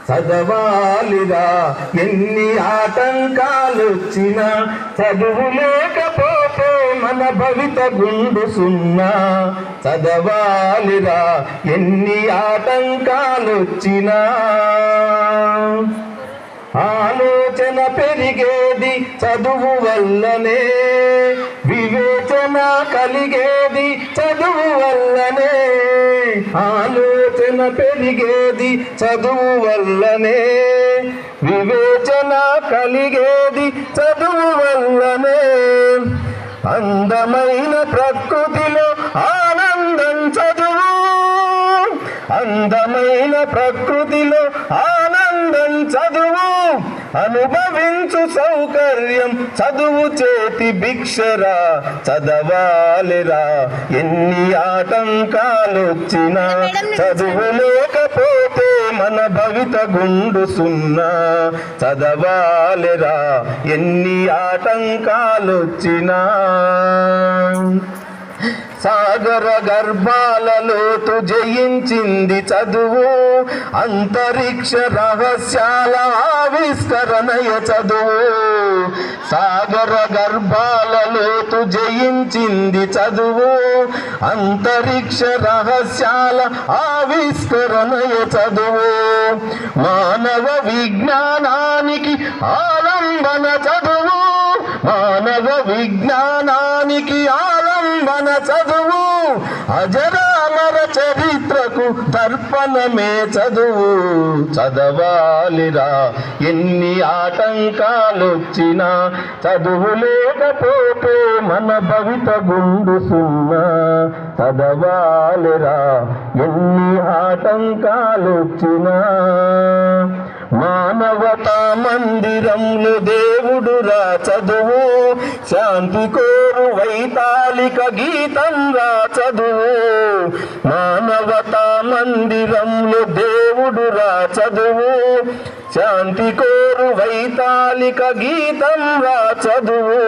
చదవాలిరా ఎన్ని ఆటంకాలొచ్చినా, చదువు లేకపోతే మన భవిత గుండు సున్నా. చదవాలిరా ఎన్ని ఆటంకాలొచ్చినా, ఆలోచన పెరిగేది చదువు వల్లనే, వివేచన కలిగేది చదువు వల్లనే. ఆలోచన పెరిగేది చదువు వల్లనే, వివేచన కలిగేది చదువు వల్లనే. అందమైన ప్రకృతిలో ఆనందం చదువు, అందమైన ప్రకృతిలో ఆనందం చదువు. అనుభవించు సౌకర్యం చదువు చేతి భిక్షరా. చదవాలిరా ఎన్ని ఆటంకాలొచ్చినా, చదువు లేకపోతే మన భవిత గుండు సున్నా. చదవాలిరా ఎన్ని ఆటంకాలొచ్చినా, సాగర గర్భాలలోతు జయించింది చదువు, అంతరిక్ష రహస్యాల ఆవిష్కరణయ చదువు. సాగర గర్భాలలోతు జయించింది చదువు, అంతరిక్ష రహస్యాల ఆవిష్కరణయ చదువు. మానవ విజ్ఞానానికి ఆలంబన చదువు, మానవ విజ్ఞానానికి ఆలంబన చదువు. అజరామర చరిత్రకు దర్పణమే చదువు. చదవాలిరా ఎన్ని ఆటంకాలొచ్చినా, చదువు లేకపోతే మన భవిత గుండు సున్నా. చదవాలిరా ఎన్ని ఆటంకాలొచ్చినా, మానవతా మందిరంలో దేవుడురా చదువు, శాంతి కోరు వైతాళిక గీతం రా చదువు. మానవతా మందిరంలో దేవుడురా చదువు, శాంతి కోరు వైతాళిక గీతం రా చదువు.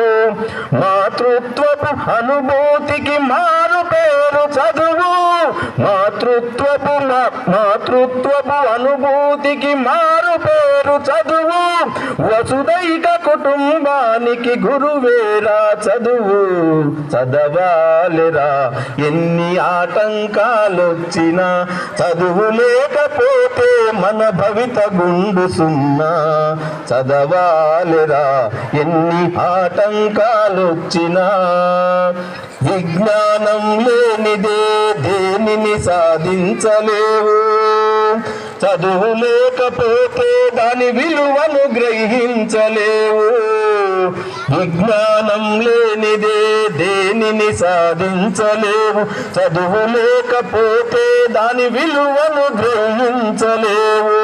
మాతృత్వపు అనుభూతికి మారు పేరు చదువు, మాతృత్వపు అనుభూతికి మారు పేరు చదువు. వసుదైక కుటుంబానికి గురువేరా చదువు. చదవాలిరా ఎన్ని ఆటంకాలొచ్చినా, చదువు లేకపోతే మన భవిత గుండు సున్నా. చదవాలిరా ఎన్ని ఆటంకాలొచ్చినా, విజ్ఞానం లేనిదే దేనిని సాధించలేవు. చదువు లేకపోతే దాని విలువను గ్రహించలేవు. విజ్ఞానం లేనిదే దేనిని సాధించలేవు. చదువు లేకపోతే దాని విలువను గ్రహించలేవు.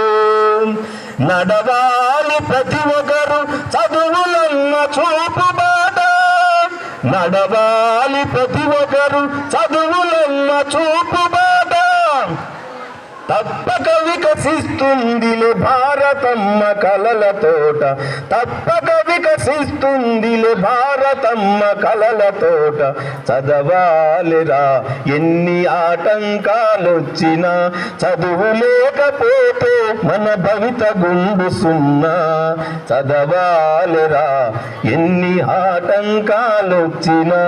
నడవాలి ప్రతి ఒక్కరు చదువులన్న చూపు బాట, నడవాలి ప్రతి ఒక్కరు చదువులన్న చూపు బాట. తప్పక వికసిస్తుందిలే భారతమ్మ కలల తోట, తప్పక వికసిస్తుందిలే భారతమ్మ కలల తోట. చదవాలిరా ఎన్ని ఆటంకాలొచ్చినా, చదువు లేకపోతే మన భవిత గుండు సున్నా. చదవాలిరా ఎన్ని ఆటంకాలొచ్చినా.